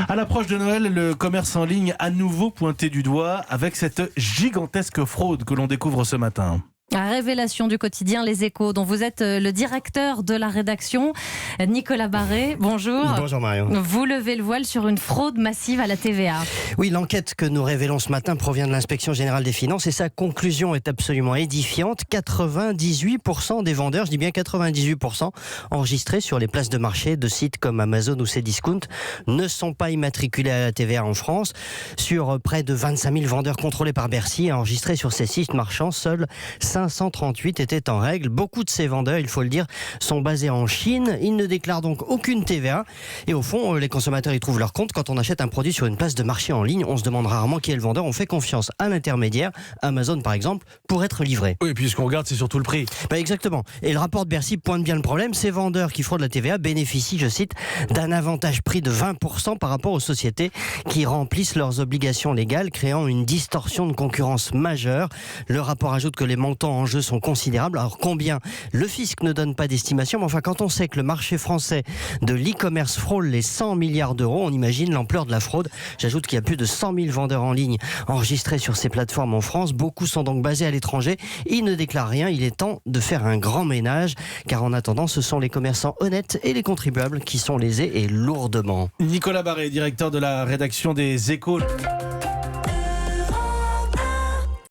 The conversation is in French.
À l'approche de Noël, le commerce en ligne à nouveau pointé du doigt avec cette gigantesque fraude que l'on découvre ce matin. La révélation du quotidien Les Échos, dont vous êtes le directeur de la rédaction. Nicolas Barré, bonjour. Bonjour Marion. Vous levez le voile sur une fraude massive à la TVA. Oui, l'enquête que nous révélons ce matin provient de l'Inspection Générale des Finances et sa conclusion est absolument édifiante. 98% des vendeurs, je dis bien 98%, enregistrés sur les places de marché de sites comme Amazon ou Cdiscount ne sont pas immatriculés à la TVA en France. Sur près de 25 000 vendeurs contrôlés par Bercy, enregistrés sur ces sites marchands, seuls 538 étaient en règle. Beaucoup de ces vendeurs, il faut le dire, sont basés en Chine. Ils ne déclarent donc aucune TVA. Et au fond, les consommateurs y trouvent leur compte. Quand on achète un produit sur une place de marché en ligne, on se demande rarement qui est le vendeur. On fait confiance à l'intermédiaire, Amazon par exemple, pour être livré. Oui, et puis ce qu'on regarde, c'est surtout le prix. Exactement. Et le rapport de Bercy pointe bien le problème. Ces vendeurs qui fraudent la TVA bénéficient, je cite, d'un avantage prix de 20% par rapport aux sociétés qui remplissent leurs obligations légales, créant une distorsion de concurrence majeure. Le rapport ajoute que les montants en jeu sont considérables. Alors combien? Le fisc ne donne pas d'estimation, mais enfin quand on sait que le marché français de l'e-commerce frôle les 100 milliards d'euros, on imagine l'ampleur de la fraude. J'ajoute qu'il y a plus de 100 000 vendeurs en ligne enregistrés sur ces plateformes en France. Beaucoup sont donc basés à l'étranger. Ils ne déclarent rien. Il est temps de faire un grand ménage, car en attendant, ce sont les commerçants honnêtes et les contribuables qui sont lésés et lourdement. Nicolas Barré, directeur de la rédaction des Échos.